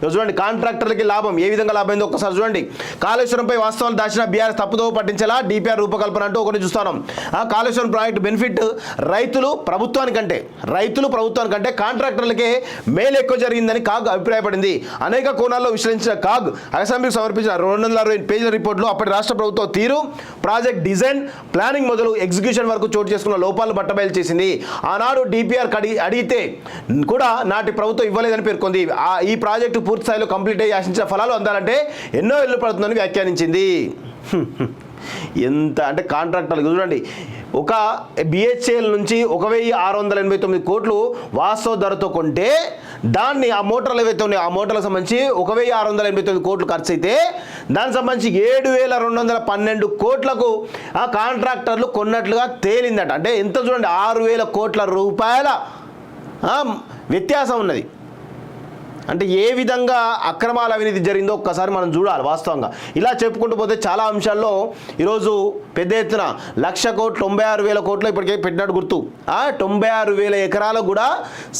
చూడండి కాంట్రాక్టర్లకి లాభం ఏ విధంగా లాభమైందో ఒక్కసారి చూడండి. కాళేశ్వరంపై వాస్తవాలు దాచిన బీఆర్ఎస్ తప్పుదో పట్టించేలా డిపిఆర్ రూపకల్పన అంటూ ఒకటి చూస్తున్నాం. కాళేశ్వరం ప్రాజెక్టు బెనిఫిట్ రైతులు ప్రభుత్వానికంటే కాంట్రాక్టర్లకే మేలు ఎక్కువ జరిగిందని కాగ్ అభిప్రాయపడింది. అనేక కోణాల్లో విశ్లేషించిన కాగ్ అసెంబ్లీకి సమర్పించిన 260 పేజీల రిపోర్టులో అప్పటి రాష్ట్ర ప్రభుత్వం తీరు, ప్రాజెక్ట్ డిజైన్, ప్లానింగ్ మొదలు ఎగ్జిక్యూషన్ వరకు చోటు చేసుకున్న లోపాలు బట్టబయలు చేసింది. ఆనాడు డిపిఆర్ అడిగితే కూడా నాటి ప్రభుత్వం ఇవ్వలేదని పేర్కొంది. ఈ ప్రాజెక్టు పూర్తి స్థాయిలో కంప్లీట్ అయ్యి ఆశించిన ఫలాలు అందాలంటే ఎన్నో ఏళ్ళు పడుతుందని వ్యాఖ్యానించింది. ఎంత అంటే కాంట్రాక్టర్లు చూడండి, ఒక బిహెచ్ఎల్ నుంచి 1689 కోట్లు వాస్తవ ధరతో కొంటే దాన్ని ఆ మోటార్లు ఏవైతే ఉన్నాయో ఆ మోటార్లకు సంబంధించి 1689 కోట్లు ఖర్చు అయితే దానికి సంబంధించి 7212 కోట్లకు ఆ కాంట్రాక్టర్లు కొన్నట్లుగా తేలిందట. అంటే ఎంత చూడండి, 6000 కోట్ల రూపాయల వ్యత్యాసం ఉన్నది. అంటే ఏ విధంగా అక్రమాల అవినీతి జరిగిందో ఒక్కసారి మనం చూడాలి. వాస్తవంగా ఇలా చెప్పుకుంటూ పోతే చాలా అంశాల్లో ఈరోజు పెద్ద ఎత్తున 1,00,000 కోట్లు 96,000 కోట్లు ఇప్పటికే పెట్టినట్టు గుర్తు. 96,000 ఎకరాలకు కూడా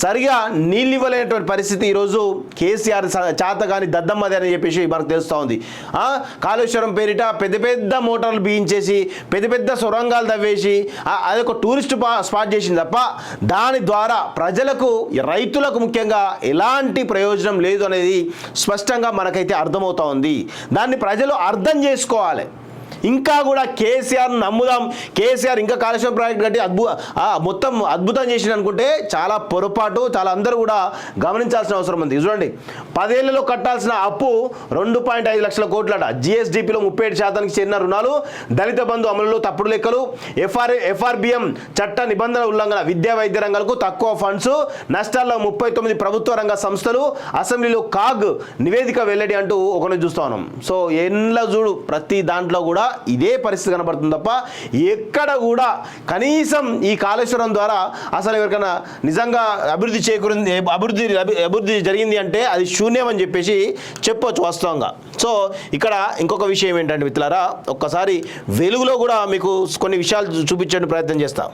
సరిగా నీళ్ళు ఇవ్వలేనటువంటి పరిస్థితి ఈరోజు కేసీఆర్ చాతగాని దద్దమ్మది అని చెప్పేసి మనకు తెలుస్తూ ఉంది. కాళేశ్వరం పేరిట పెద్ద పెద్ద మోటార్లు బిగించేసి పెద్ద సొరంగాలు తవ్వేసి అదొక టూరిస్ట్ స్పాట్ చేసింది తప్ప దాని ద్వారా ప్రజలకు, రైతులకు ముఖ్యంగా ఎలాంటి ప్రయోజనం లేదు అనేది స్పష్టంగా మనకైతే అర్థమవుతా ఉంది. దాన్ని ప్రజలు అర్థం చేసుకోవాలి. ఇంకా కూడా కేసీఆర్ నమ్ముదాం, కేసీఆర్ ఇంకా కాళేశ్వరం ప్రాజెక్ట్ కట్టి మొత్తం అద్భుతం చేసింది అనుకుంటే చాలా పొరపాటు. చాలా అందరూ కూడా గమనించాల్సిన అవసరం ఉంది. చూడండి, 10 ఏళ్లలో కట్టాల్సిన అప్పు 2.5 లక్షల కోట్లట. జిఎస్డిపిలో 37% చేరిన రుణాలు, దళిత బంధు అమలులో తప్పుడు లెక్కలు, ఎఫ్ఆర్బిఎం చట్ట నిబంధన ఉల్లంఘన, విద్యా వైద్య రంగాలకు తక్కువ ఫండ్స్, నష్టాల్లో 39 ప్రభుత్వ రంగ సంస్థలు, అసెంబ్లీలో కాగ్ నివేదిక వెల్లడి అంటూ ఒకరిని చూస్తా ఉన్నాం. సో ఎన్ల చూడు ప్రతి దాంట్లో కూడా ఇదే పరిస్థితి కనబడుతుంది తప్ప ఎక్కడ కూడా కనీసం ఈ కాళేశ్వరం ద్వారా అసలు ఎవరికైనా నిజంగా అభివృద్ధి జరిగింది అంటే అది శూన్యం అని చెప్పేసి చెప్పొచ్చు వాస్తవంగా. సో ఇక్కడ ఇంకొక విషయం ఏంటంటే మిత్రులారా, ఒక్కసారి వెలుగులో కూడా మీకు కొన్ని విషయాలు చూపించే ప్రయత్నం చేస్తా.